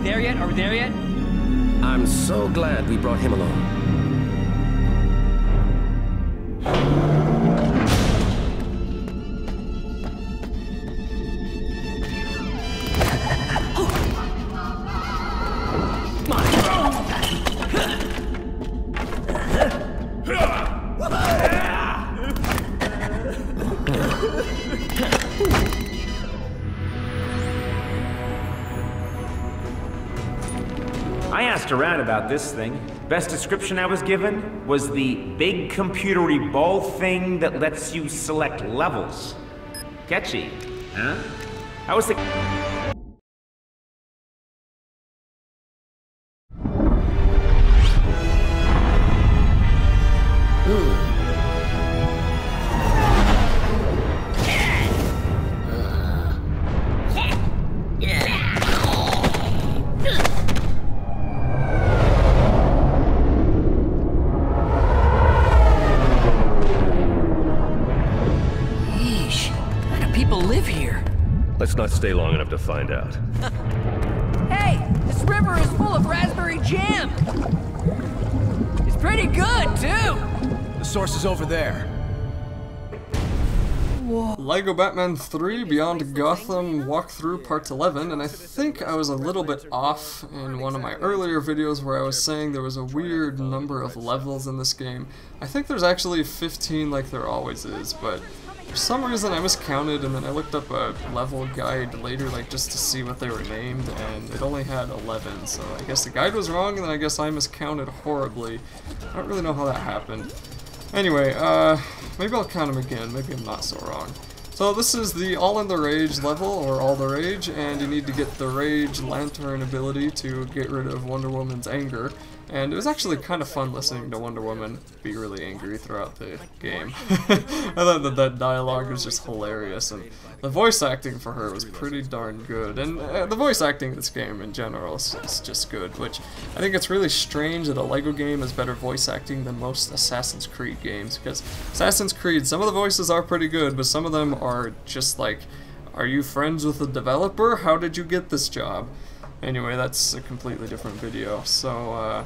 there yet? Are we there yet? I'm so glad we brought him along. I asked around about this thing. Best description I was given was the big computery ball thing that lets you select levels. Catchy, huh? I was thinking... Let's not stay long enough to find out. Hey, this river is full of raspberry jam. It's pretty good, too. The source is over there. Whoa. Lego Batman 3 Beyond Gotham walkthrough part 11, and I think I was a little bit off in one of my earlier videos where I was saying there was a weird number of levels in this game. I think there's actually 15 like there always is, but for some reason I miscounted, and then I looked up a level guide later, like just to see what they were named, and it only had 11, so I guess the guide was wrong, and then I guess I miscounted horribly. I don't really know how that happened. Anyway, maybe I'll count them again, maybe I'm not so wrong. So this is the All in the Rage level, or All the Rage, and you need to get the Rage Lantern ability to get rid of Wonder Woman's anger. And it was actually kind of fun listening to Wonder Woman be really angry throughout the game. I thought that dialogue was just hilarious, and the voice acting for her was pretty darn good. And the voice acting in this game in general is just good, which I think it's really strange that a LEGO game has better voice acting than most Assassin's Creed games, because Assassin's Creed, some of the voices are pretty good, but some of them are just like, are you friends with the developer? How did you get this job? Anyway, that's a completely different video. So,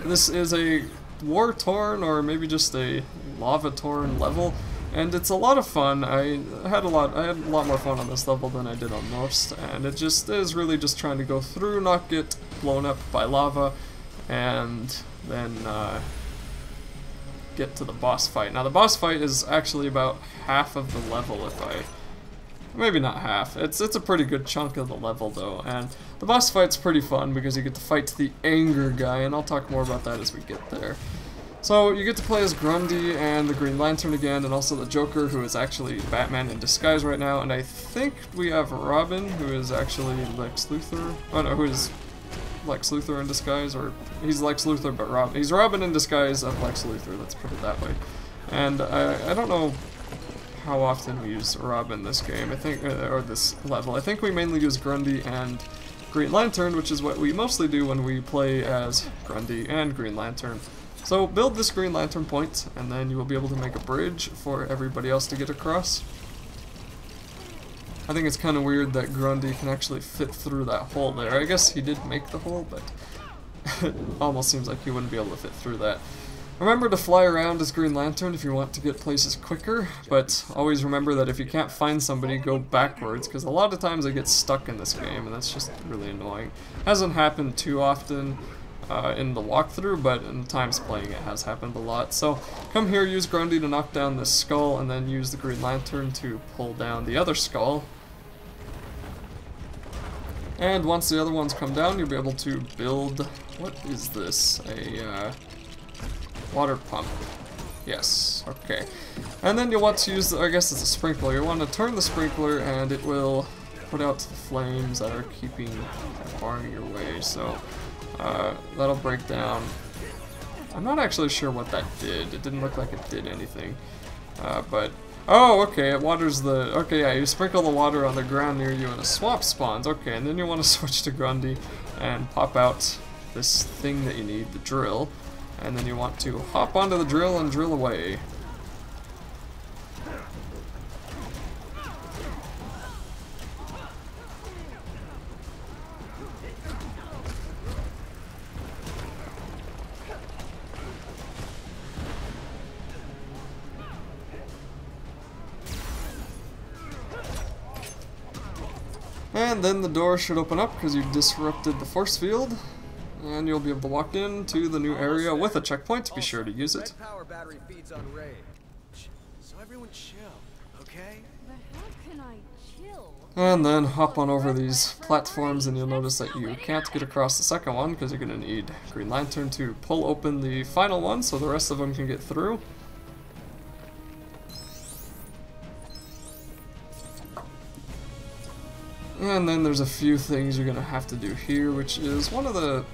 this is a war-torn, or maybe just a lava-torn level, and it's a lot of fun. I had a lot more fun on this level than I did on most, and it just is really just trying to go through, not get blown up by lava, and then get to the boss fight. Now the boss fight is actually about half of the level, if I... maybe not half. It's a pretty good chunk of the level though, and the boss fight's pretty fun because you get to fight the anger guy, and I'll talk more about that as we get there. So you get to play as Grundy and the Green Lantern again, and also the Joker, who is actually Batman in disguise right now, and I think we have Robin, who is actually Lex Luthor. Oh no, who is Lex Luthor in disguise, or he's Lex Luthor but Robin. He's Robin in disguise of Lex Luthor, let's put it that way. And I don't know how often we use Robin this game, I think, or this level. I think we mainly use Grundy and Green Lantern, which is what we mostly do when we play as Grundy and Green Lantern. So build this Green Lantern point, and then you will be able to make a bridge for everybody else to get across. I think it's kind of weird that Grundy can actually fit through that hole there. I guess he did make the hole, but it almost seems like he wouldn't be able to fit through that. Remember to fly around as Green Lantern if you want to get places quicker, but always remember that if you can't find somebody, go backwards, because a lot of times I get stuck in this game, and that's just really annoying. Hasn't happened too often in the walkthrough, but in times playing it has happened a lot. So come here, use Grundy to knock down this skull, and then use the Green Lantern to pull down the other skull. And once the other ones come down, you'll be able to build, what is this, a water pump. Yes, okay. And then you'll want to use, I guess it's a sprinkler. You'll want to turn the sprinkler and it will put out the flames that are barring your way. So that'll break down. I'm not actually sure what that did. It didn't look like it did anything. But, oh, okay, it waters the, okay, yeah, you sprinkle the water on the ground near you and a swamp spawns. Okay, and then you want to switch to Grundy and pop out this thing that you need, the drill. And then you want to hop onto the drill and drill away. And then the door should open up because you disrupted the force field. And you'll be able to walk into the new area with a checkpoint. Be sure to use it. Power battery feeds on rage. So everyone chill, okay? But how can I chill? And then hop on over these platforms and you'll notice that you can't get across the second one because you're going to need Green Lantern to pull open the final one so the rest of them can get through. And then there's a few things you're going to have to do here, which is one of the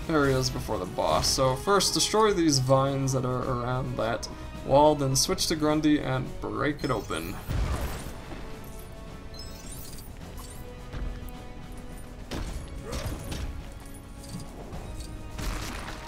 areas before the boss. So first, destroy these vines that are around that wall, then switch to Grundy and break it open.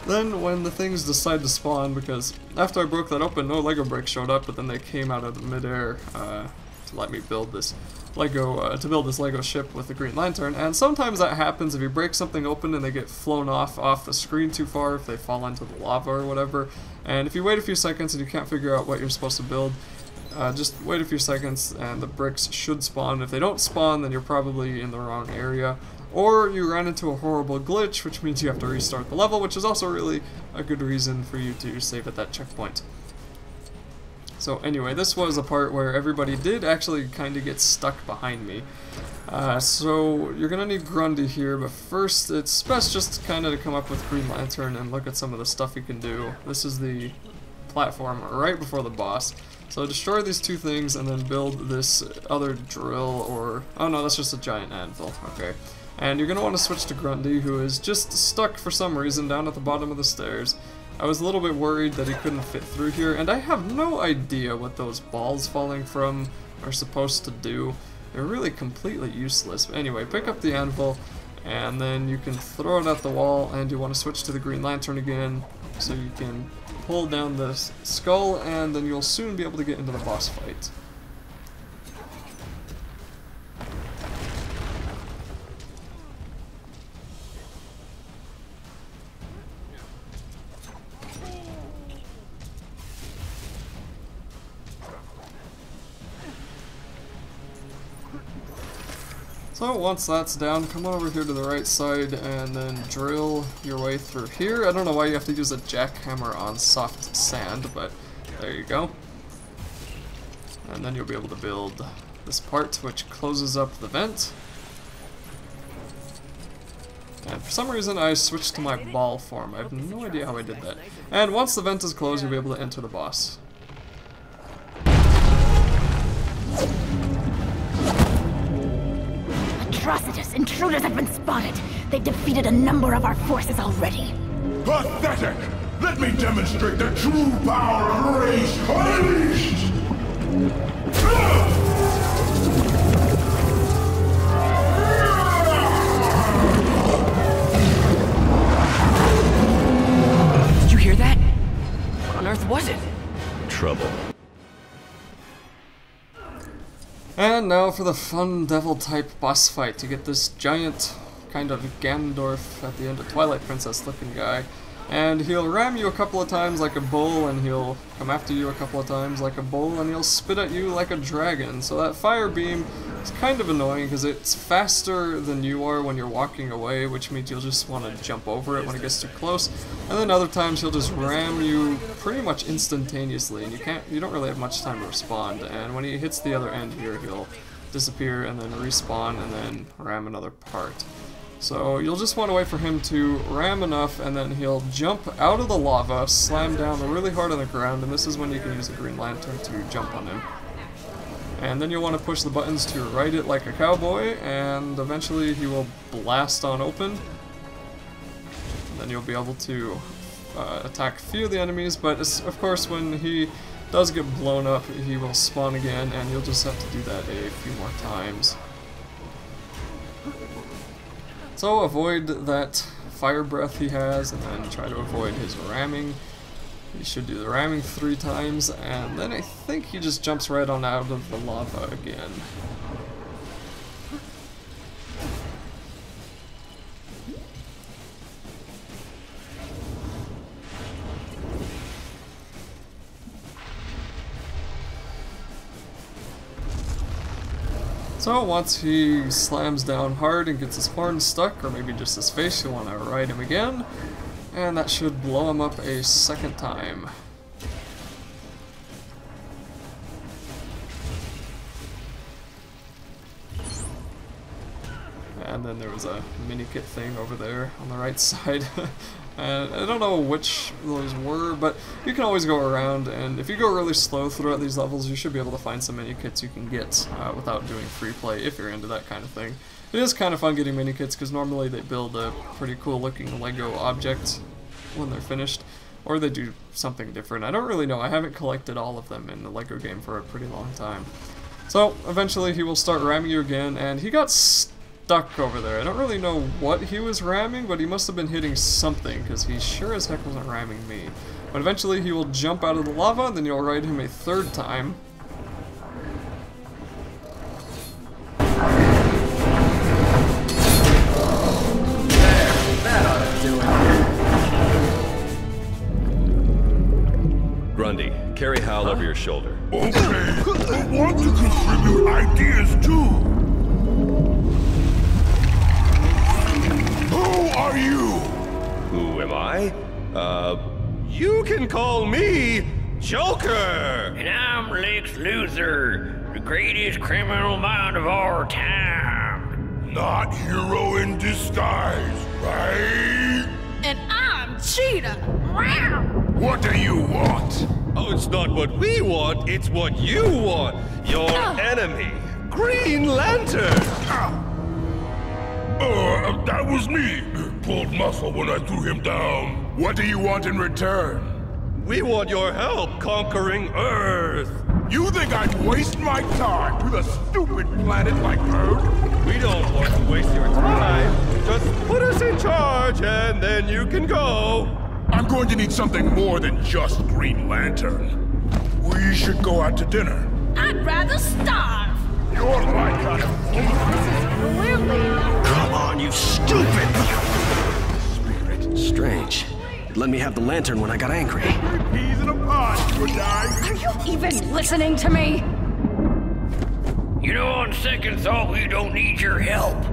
Then when the things decide to spawn, because after I broke that open, no Lego bricks showed up, but then they came out of the midair to let me build this Lego ship with the Green Lantern. And sometimes that happens if you break something open and they get flown off the screen too far, if they fall into the lava or whatever. And if you wait a few seconds and you can't figure out what you're supposed to build, just wait a few seconds and the bricks should spawn. If they don't spawn, then you're probably in the wrong area. Or you ran into a horrible glitch, which means you have to restart the level, which is also really a good reason for you to save at that checkpoint. So anyway, this was a part where everybody did actually kind of get stuck behind me. So you're going to need Grundy here, but first it's best just kind of to come up with Green Lantern and look at some of the stuff you can do. This is the platform right before the boss. So destroy these two things and then build this other drill or... oh no, that's just a giant anvil. Okay. And you're going to want to switch to Grundy, who is just stuck for some reason down at the bottom of the stairs. I was a little bit worried that he couldn't fit through here, and I have no idea what those balls falling from are supposed to do. They're really completely useless. But anyway, pick up the anvil, and then you can throw it at the wall, and you want to switch to the Green Lantern again, so you can pull down the skull, and then you'll soon be able to get into the boss fight. So once that's down, come on over here to the right side and then drill your way through here. I don't know why you have to use a jackhammer on soft sand, but there you go. And then you'll be able to build this part, which closes up the vent. And for some reason I switched to my ball form. I have no idea how I did that. And once the vent is closed, you'll be able to enter the boss. Atrocitus! Intruders have been spotted! They've defeated a number of our forces already. Pathetic! Let me demonstrate the true power of Race Unleashed! Did you hear that? What on earth was it? Trouble. And now for the fun devil-type boss fight to get this giant kind of Ganondorf at the end of Twilight Princess looking guy. And he'll ram you a couple of times like a bull, and he'll come after you a couple of times like a bull, and he'll spit at you like a dragon. So that fire beam is kind of annoying because it's faster than you are when you're walking away, which means you'll just want to jump over it when it gets too close. And then other times he'll just ram you pretty much instantaneously, and you don't really have much time to respond. And when he hits the other end here, he'll disappear and then respawn and then ram another part. So you'll just want to wait for him to ram enough, and then he'll jump out of the lava, slam down really hard on the ground, and this is when you can use a Green Lantern to jump on him. And then you'll want to push the buttons to ride it like a cowboy, and eventually he will blast on open. And then you'll be able to attack a few of the enemies, but of course when he does get blown up, he will spawn again, and you'll just have to do that a few more times. So avoid that fire breath he has, and then try to avoid his ramming. You should do the ramming 3 times, and then I think he just jumps right on out of the lava again. So once he slams down hard and gets his horn stuck, or maybe just his face, you'll want to ride him again. And that should blow him up a second time. And then there was a mini-kit thing over there on the right side. And I don't know which those were, but you can always go around, and if you go really slow throughout these levels, you should be able to find some mini-kits you can get without doing free play, if you're into that kind of thing. It is kind of fun getting mini-kits, because normally they build a pretty cool-looking Lego object when they're finished, or they do something different. I don't really know. I haven't collected all of them in the Lego game for a pretty long time. So, eventually he will start ramming you again, and he got stuck over there. I don't really know what he was ramming, but he must have been hitting something, because he sure as heck wasn't ramming me. But eventually he will jump out of the lava, and then you'll ride him a third time. That ought to do it. Grundy, carry Hal over your shoulder. Okay, I want to contribute ideas too. Who are you? Who am I? You can call me Joker! And I'm Lex Luthor, the greatest criminal mind of our time. Not hero in disguise, right? And I'm Cheetah. Wow. What do you want? Oh, it's not what we want, it's what you want! Your enemy, Green Lantern! That was me. Pulled muscle when I threw him down. What do you want in return? We want your help conquering Earth! You think I'd waste my time with a stupid planet like Earth? We don't want to waste your time. Just put us in charge and then you can go. I'm going to need something more than just Green Lantern. We should go out to dinner. I'd rather starve. You're my kind of fool. Clearly not. Come on, you stupid! Spirit, strange. It let me have the lantern when I got angry. Peas in a pod, you and I. Are you even listening to me? You know, on second thought, we don't need your help.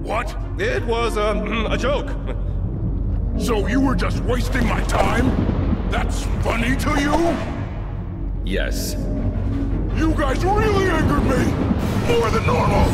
What? It was a joke. So you were just wasting my time? That's funny to you? Yes. You guys really angered me! More than normal!